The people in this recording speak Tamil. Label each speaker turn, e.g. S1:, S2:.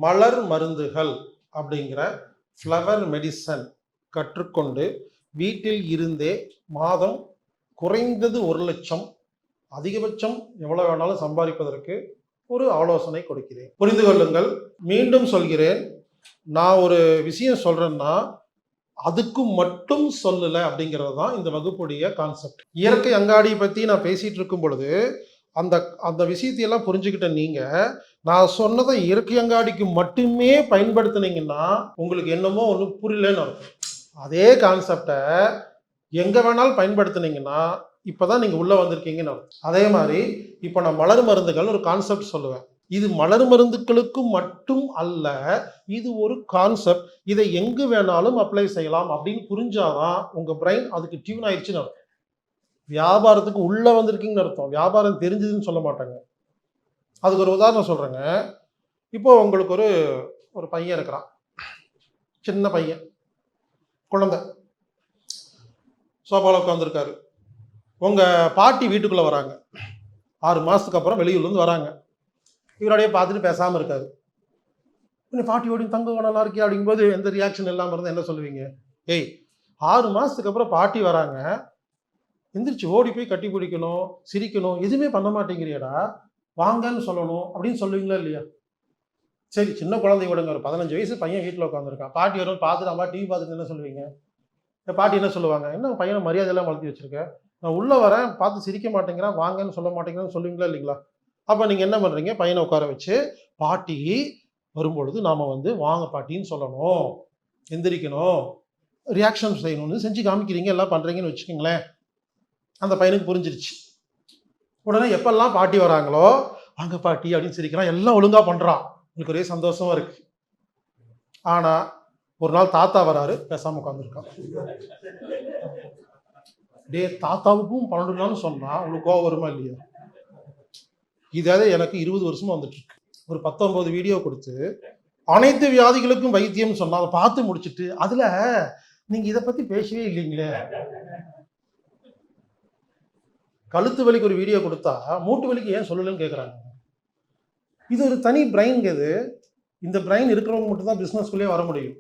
S1: மலர் மருந்துகள் அப்படிங்கிற ஃப்ளவர் மெடிசன் கற்றுக்கொண்டு வீட்டில் இருந்தே மாதம் குறைந்தது 1,00,000 அதிகபட்சம் எவ்வளவு வேணாலும் சம்பாதிப்பதற்கு ஒரு ஆலோசனை கொடுக்கிறேன். புரிந்து கொள்ளுங்கள். மீண்டும் சொல்கிறேன், நான் ஒரு விஷயம் சொல்றேன்னா அதுக்கு மட்டும் சொல்லல அப்படிங்கிறது தான் இந்த வகுப்புடைய கான்செப்ட். இயற்கை அங்காடியை பத்தி நான் பேசிட்டு இருக்கும் பொழுது அந்த அந்த விஷயத்தையெல்லாம் புரிஞ்சுக்கிட்ட நீங்க நான் சொன்னதை இயற்கை அங்காடிக்கு மட்டுமே பயன்படுத்தினீங்கன்னா உங்களுக்கு என்னமோ ஒன்று புரியலன்னு அர்த்தம். அதே கான்செப்டை எங்க வேணாலும் பயன்படுத்தினீங்கன்னா இப்பதான் நீங்க உள்ள வந்திருக்கீங்கன்னு அர்த்தம். அதே மாதிரி இப்ப நான் மலர் மருந்துகள் ஒரு கான்செப்ட் சொல்லுவேன். இது மலர் மருந்துகளுக்கு மட்டும் அல்ல, இது ஒரு கான்செப்ட். இதை எங்கு வேணாலும் அப்ளை செய்யலாம் அப்படின்னு புரிஞ்சாதான் உங்க பிரெயின் அதுக்கு டியூன் ஆயிடுச்சுன்னு அர்த்தம். வியாபாரத்துக்கு உள்ள வந்திருக்கீங்கன்னு அர்த்தம். வியாபாரம் தெரிஞ்சதுன்னு சொல்ல மாட்டாங்க. அதுக்கு ஒரு உதாரணம் சொல்றேங்க. இப்போ உங்களுக்கு ஒரு ஒரு பையன் இருக்கிறான், சின்ன பையன், குழந்தை, சோபாவில் உட்காந்துருக்காரு. உங்க பாட்டி வீட்டுக்குள்ள வராங்க. 6 மாசத்துக்கு அப்புறம் வெளியூர்ல இருந்து வராங்க. இவரோடைய பார்த்துட்டு பேசாம இருக்காரு. பாட்டியோட தங்க நல்லா இருக்கியா அப்படிங்கும்போது எந்த ரியாக்ஷன் இல்லாமல் இருந்தால் என்ன சொல்லுவீங்க? ஏய், 6 மாசத்துக்கு அப்புறம் பாட்டி வராங்க, எந்திரிச்சு ஓடி போய் கட்டி பிடிக்கணும், சிரிக்கணும், எதுவுமே பண்ண மாட்டேங்கிறியடா, வாங்கன்னு சொல்லணும் அப்படின்னு சொல்லுவீங்களா இல்லையா? சரி, சின்ன குழந்தை விடுங்க, ஒரு 15 வயசு பையன் வீட்டில் உட்காந்துருக்கான். பாட்டி வரும், பார்த்துட்டு அம்மா டிவி பார்த்துட்டு என்ன சொல்லுவீங்க? பாட்டி என்ன சொல்லுவாங்க? என்ன பையனை மரியாதையெல்லாம் வளர்த்தி வச்சிருக்க, நான் உள்ள வரேன், பார்த்து சிரிக்க மாட்டேங்கிறான், வாங்கன்னு சொல்ல மாட்டேங்கிறான்னு சொல்லுவீங்களா இல்லைங்களா? அப்போ நீங்க என்ன பண்றீங்க? பையனை உட்கார வச்சு பாட்டி வரும்பொழுது நாம வாங்க பாட்டின்னு சொல்லணும், எந்திரிக்கணும், ரியாக்ஷன் செய்யணும்னு செஞ்சு காமிக்கிறீங்க, எல்லாம் பண்றீங்கன்னு வச்சுக்கோங்களேன். அந்த பையனுக்கு புரிஞ்சிருச்சு. உடனே எப்பெல்லாம் பாட்டி வராங்களோ வாங்க பாட்டி அப்படின்னு சிரிக்கிறான், எல்லாம் ஒழுங்கா பண்றான், எனக்கு ஒரே சந்தோஷமா இருக்கு. ஆனா ஒரு நாள் தாத்தா வராரு, பேசாம உட்காந்துருக்கான். டே, தாத்தாவுக்கும் 12 நாள் சொன்னா உங்களுக்கு கோவம் வருமா இல்லையா? இதாவது எனக்கு 20 வருஷமா வந்துட்டு இருக்கு. ஒரு 19 வீடியோ கொடுத்து அனைத்து வியாதிகளுக்கும் வைத்தியம் சொன்னா அதை பார்த்து முடிச்சுட்டு அதுல நீங்க இதை பத்தி பேசவே இல்லைங்களே. கழுத்து வலிக்கு ஒரு வீடியோ கொடுத்தா மூட்டு வலிக்கு ஏன் சொல்லலன்னு கேட்குறாங்க. இது ஒரு தனி பிரைன். இது இந்த பிரைன் இருக்கிறவங்க மட்டும் தான் பிஸ்னஸ்குள்ளேயே வர முடியும்.